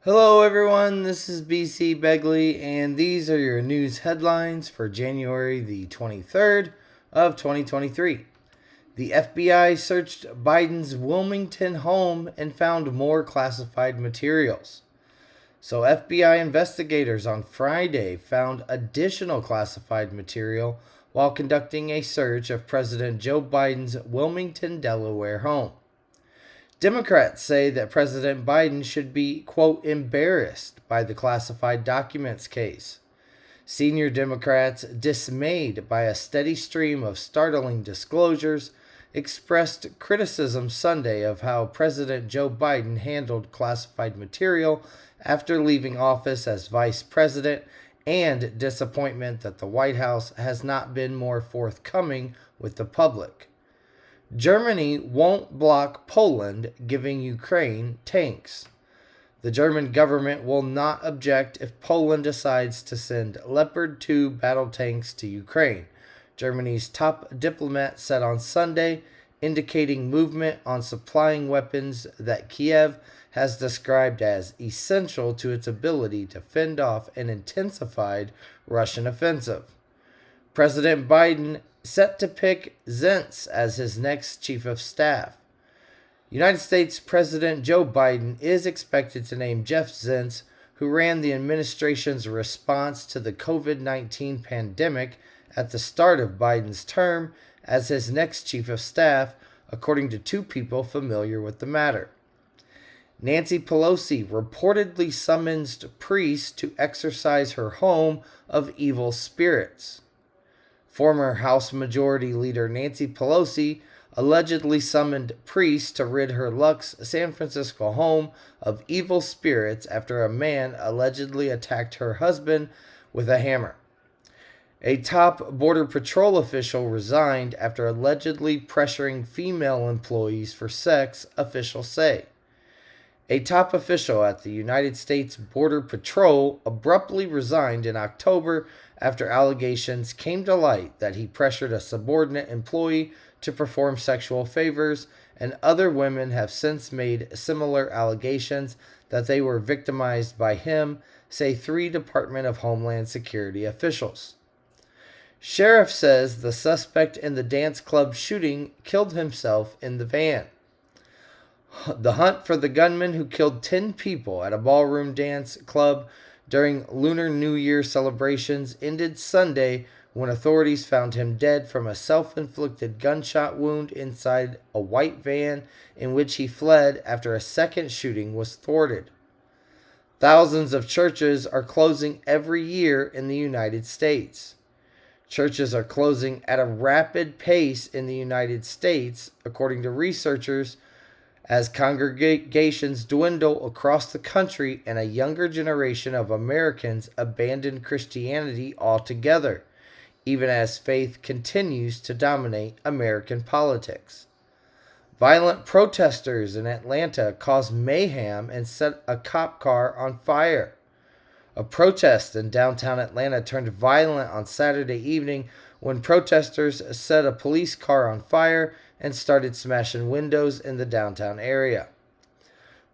Hello everyone, this is BC Begley, and these are your news headlines for January the 23rd of 2023. The FBI searched Biden's Wilmington home and found more classified materials. So FBI investigators on Friday found additional classified material while conducting a search of President Joe Biden's Wilmington, Delaware home. Democrats say that President Biden should be, quote, embarrassed by the classified documents case. Senior Democrats, dismayed by a steady stream of startling disclosures, expressed criticism Sunday of how President Joe Biden handled classified material after leaving office as vice president, and disappointment that the White House has not been more forthcoming with the public. Germany won't block Poland giving Ukraine tanks. The German government will not object if Poland decides to send Leopard 2 battle tanks to Ukraine, Germany's top diplomat said on Sunday, indicating movement on supplying weapons that Kiev has described as essential to its ability to fend off an intensified Russian offensive. President Biden set to pick Zients as his next chief of staff. United States President Joe Biden is expected to name Jeff Zients, who ran the administration's response to the COVID-19 pandemic at the start of Biden's term, as his next chief of staff, according to two people familiar with the matter. Nancy Pelosi reportedly summons priests to exorcise her home of evil spirits. Former House Majority Leader Nancy Pelosi allegedly summoned priests to rid her luxe San Francisco home of evil spirits after a man allegedly attacked her husband with a hammer. A top Border Patrol official resigned after allegedly pressuring female employees for sex, officials say. A top official at the United States Border Patrol abruptly resigned in October after allegations came to light that he pressured a subordinate employee to perform sexual favors, and other women have since made similar allegations that they were victimized by him, say three Department of Homeland Security officials. Sheriff says the suspect in the dance club shooting killed himself in the van. The hunt for the gunman who killed 10 people at a ballroom dance club during Lunar New Year celebrations ended Sunday when authorities found him dead from a self-inflicted gunshot wound inside a white van in which he fled after a second shooting was thwarted. Thousands of churches are closing every year in the United States. Churches are closing at a rapid pace in the United States, according to researchers, as congregations dwindle across the country and a younger generation of Americans abandon Christianity altogether, even as faith continues to dominate American politics. Violent protesters in Atlanta caused mayhem and set a cop car on fire. A protest in downtown Atlanta turned violent on Saturday evening when protesters set a police car on fire and started smashing windows in the downtown area.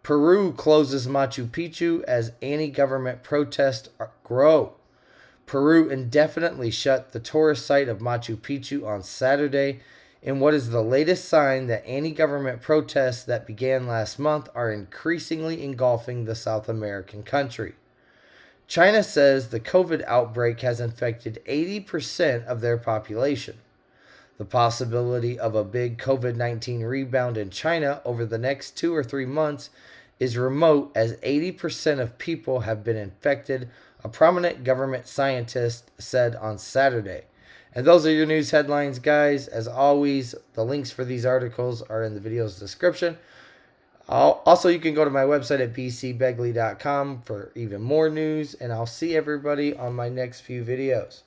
Peru closes Machu Picchu as anti-government protests grow. Peru indefinitely shut the tourist site of Machu Picchu on Saturday in what is the latest sign that anti-government protests that began last month are increasingly engulfing the South American country. China says the COVID outbreak has infected 80% of their population. The possibility of a big COVID-19 rebound in China over the next 2 or 3 months is remote, as 80% of people have been infected, a prominent government scientist said on Saturday. And those are your news headlines, guys. As always, the links for these articles are in the video's description. Also, you can go to my website at bcbegley.com for even more news, and I'll see everybody on my next few videos.